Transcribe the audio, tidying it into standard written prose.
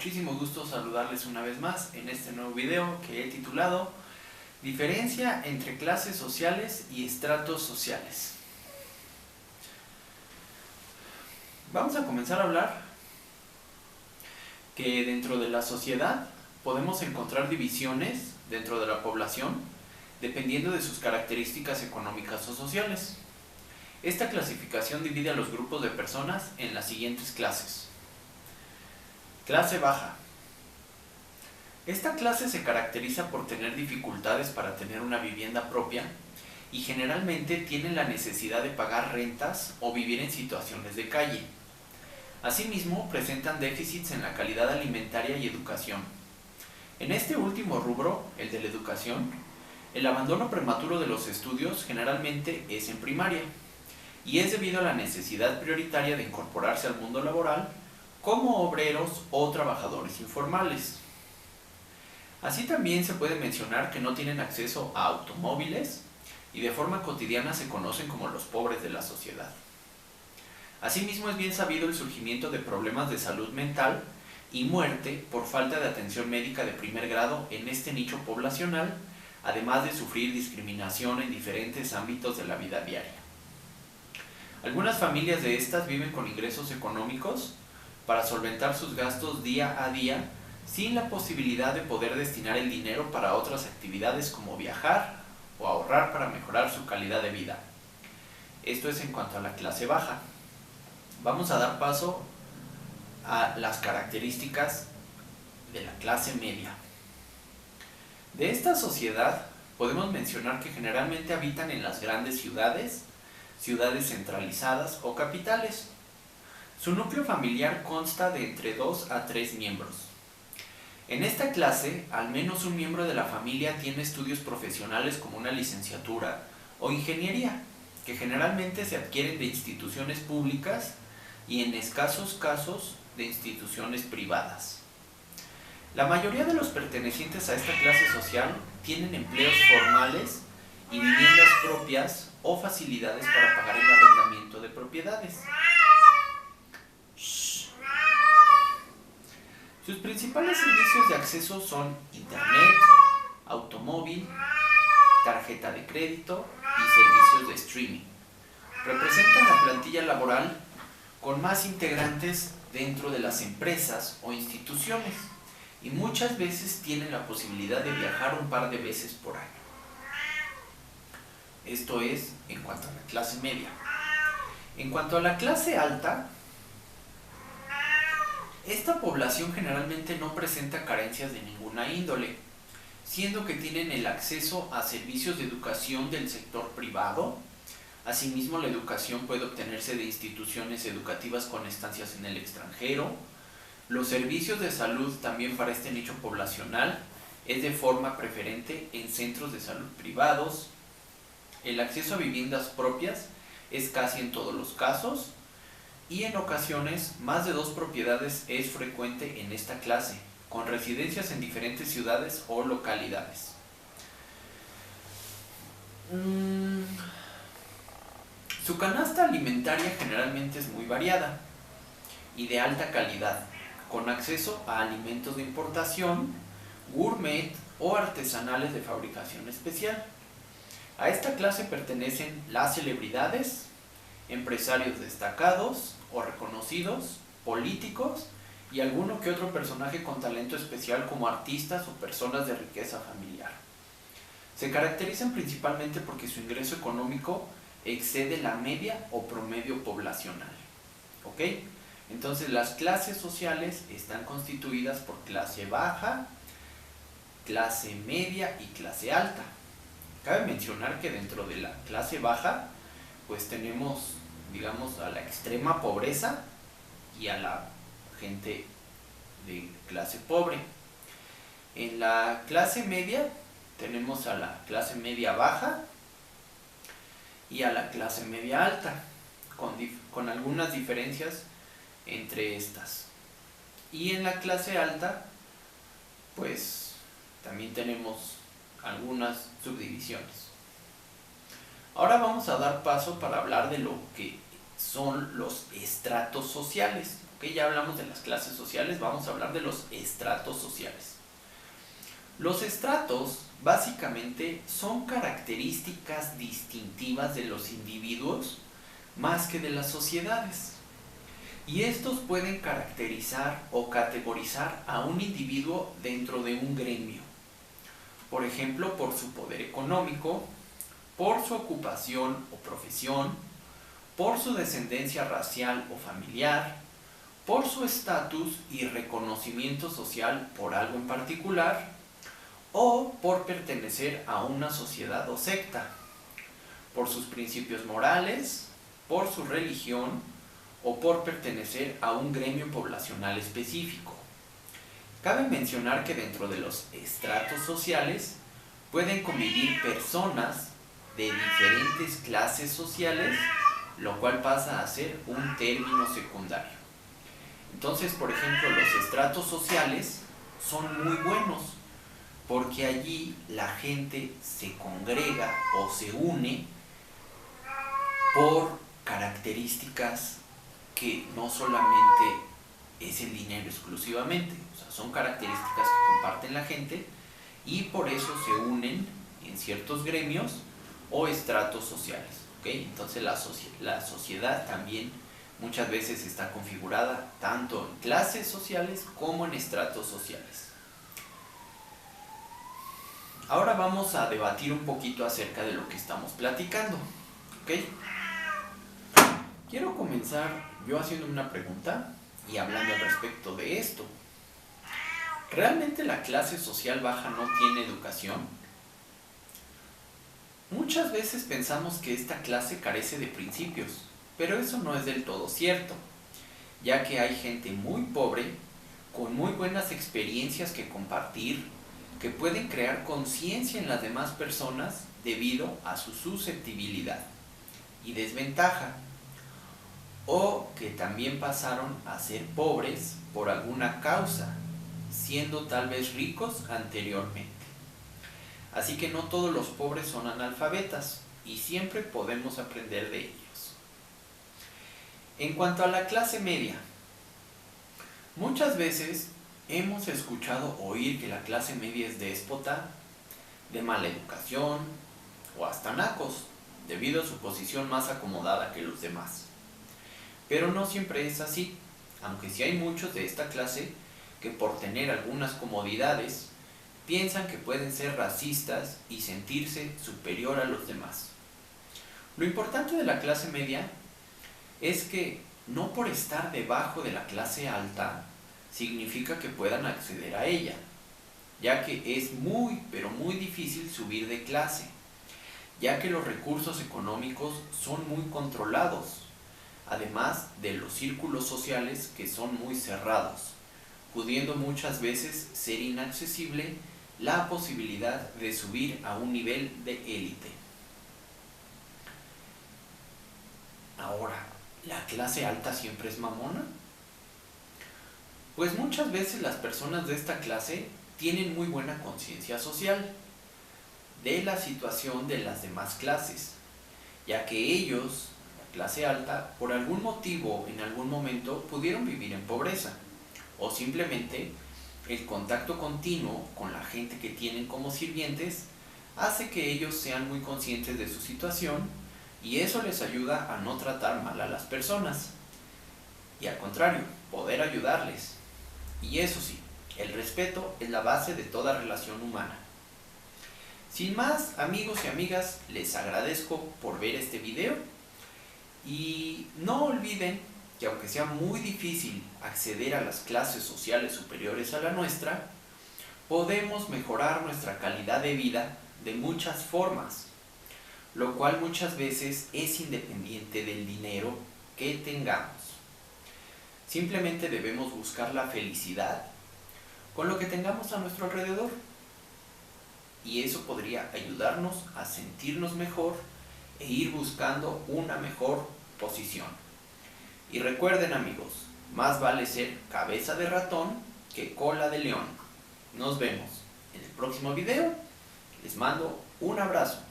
muchísimo gusto saludarles una vez más en este nuevo video que he titulado Diferencia entre clases sociales y estratos sociales. Vamos a comenzar a hablar que dentro de la sociedad podemos encontrar divisiones dentro de la población dependiendo de sus características económicas o sociales. Esta clasificación divide a los grupos de personas en las siguientes clases. Clase baja. Esta clase se caracteriza por tener dificultades para tener una vivienda propia y generalmente tienen la necesidad de pagar rentas o vivir en situaciones de calle. Asimismo, presentan déficits en la calidad alimentaria y educación. En este último rubro, el de la educación, el abandono prematuro de los estudios generalmente es en primaria y es debido a la necesidad prioritaria de incorporarse al mundo laboral como obreros o trabajadores informales. Así también se puede mencionar que no tienen acceso a automóviles y de forma cotidiana se conocen como los pobres de la sociedad. Asimismo, es bien sabido el surgimiento de problemas de salud mental y muerte por falta de atención médica de primer grado en este nicho poblacional, además de sufrir discriminación en diferentes ámbitos de la vida diaria. Algunas familias de estas viven con ingresos económicos para solventar sus gastos día a día, sin la posibilidad de poder destinar el dinero para otras actividades como viajar o ahorrar para mejorar su calidad de vida. Esto es en cuanto a la clase baja. Vamos a dar paso a las características de la clase media. De esta sociedad podemos mencionar que generalmente habitan en las grandes ciudades, ciudades centralizadas o capitales. Su núcleo familiar consta de entre 2 a 3 miembros. En esta clase, al menos un miembro de la familia tiene estudios profesionales como una licenciatura o ingeniería, que generalmente se adquieren de instituciones públicas y en escasos casos de instituciones privadas. La mayoría de los pertenecientes a esta clase social tienen empleos formales y viviendas propias o facilidades para pagar el arrendamiento de propiedades. Sus principales servicios de acceso son internet, automóvil, tarjeta de crédito y servicios de streaming. Representan la plantilla laboral con más integrantes dentro de las empresas o instituciones y muchas veces tienen la posibilidad de viajar un par de veces por año. Esto es en cuanto a la clase media. En cuanto a la clase alta, esta población generalmente no presenta carencias de ninguna índole, siendo que tienen el acceso a servicios de educación del sector privado. Asimismo, la educación puede obtenerse de instituciones educativas con estancias en el extranjero. Los servicios de salud también para este nicho poblacional es de forma preferente en centros de salud privados. El acceso a viviendas propias es casi en todos los casos y en ocasiones más de 2 propiedades es frecuente en esta clase, con residencias en diferentes ciudades o localidades. Su canasta alimentaria generalmente es muy variada y de alta calidad, con acceso a alimentos de importación, gourmet o artesanales de fabricación especial. A esta clase pertenecen las celebridades, empresarios destacados o reconocidos, políticos y alguno que otro personaje con talento especial como artistas o personas de riqueza familiar. Se caracterizan principalmente porque su ingreso económico excede la media o promedio poblacional. ¿Ok? Entonces las clases sociales están constituidas por clase baja, clase media y clase alta. Cabe mencionar que dentro de la clase baja pues tenemos, digamos, a la extrema pobreza y a la gente de clase pobre. En la clase media tenemos a la clase media baja y a la clase media alta, con algunas diferencias entre estas. Y en la clase alta pues también tenemos algunas subdivisiones. Ahora vamos a dar paso para hablar de lo que son los estratos sociales ¿Ok? Ya hablamos de las clases sociales, vamos a hablar de los estratos sociales. Los estratos básicamente son características distintivas de los individuos más que de las sociedades. Y estos pueden caracterizar o categorizar a un individuo dentro de un gremio. Por ejemplo, por su poder económico, por su ocupación o profesión, por su descendencia racial o familiar, por su estatus y reconocimiento social por algo en particular, o por pertenecer a una sociedad o secta, por sus principios morales, por su religión o por pertenecer a un gremio poblacional específico. Cabe mencionar que dentro de los estratos sociales pueden convivir personas de diferentes clases sociales, lo cual pasa a ser un término secundario. Entonces, por ejemplo, los estratos sociales son muy buenos porque allí la gente se congrega o se une por características que no solamente es el dinero exclusivamente, o sea, son características que comparten la gente y por eso se unen en ciertos gremios o estratos sociales. ¿Okay? Entonces la sociedad también muchas veces está configurada tanto en clases sociales como en estratos sociales. Ahora vamos a debatir un poquito acerca de lo que estamos platicando. ¿Okay? Quiero comenzar yo haciendo una pregunta y hablando al respecto de esto. ¿Realmente la clase social baja no tiene educación? Muchas veces pensamos que esta clase carece de principios, pero eso no es del todo cierto, ya que hay gente muy pobre, con muy buenas experiencias que compartir, que pueden crear conciencia en las demás personas debido a su susceptibilidad y desventaja, o que también pasaron a ser pobres por alguna causa, siendo tal vez ricos anteriormente. Así que no todos los pobres son analfabetas y siempre podemos aprender de ellos. En cuanto a la clase media, muchas veces hemos escuchado oír que la clase media es déspota, de mala educación o hasta nacos, debido a su posición más acomodada que los demás. Pero no siempre es así, aunque sí hay muchos de esta clase que por tener algunas comodidades piensan que pueden ser racistas y sentirse superior a los demás. Lo importante de la clase media es que no por estar debajo de la clase alta significa que puedan acceder a ella, ya que es muy, pero muy difícil subir de clase, ya que los recursos económicos son muy controlados, además de los círculos sociales que son muy cerrados, pudiendo muchas veces ser inaccesible la posibilidad de subir a un nivel de élite. Ahora, ¿la clase alta siempre es mamona? Pues muchas veces las personas de esta clase tienen muy buena conciencia social de la situación de las demás clases, ya que ellos, la clase alta, por algún motivo en algún momento pudieron vivir en pobreza, o simplemente el contacto continuo con la gente que tienen como sirvientes hace que ellos sean muy conscientes de su situación y eso les ayuda a no tratar mal a las personas y al contrario, poder ayudarles. Y eso sí, el respeto es la base de toda relación humana. Sin más, amigos y amigas, les agradezco por ver este video y no olviden que aunque sea muy difícil acceder a las clases sociales superiores a la nuestra, podemos mejorar nuestra calidad de vida de muchas formas, lo cual muchas veces es independiente del dinero que tengamos. Simplemente debemos buscar la felicidad con lo que tengamos a nuestro alrededor. Y eso podría ayudarnos a sentirnos mejor e ir buscando una mejor posición. Y recuerden, amigos, más vale ser cabeza de ratón que cola de león. Nos vemos en el próximo video. Les mando un abrazo.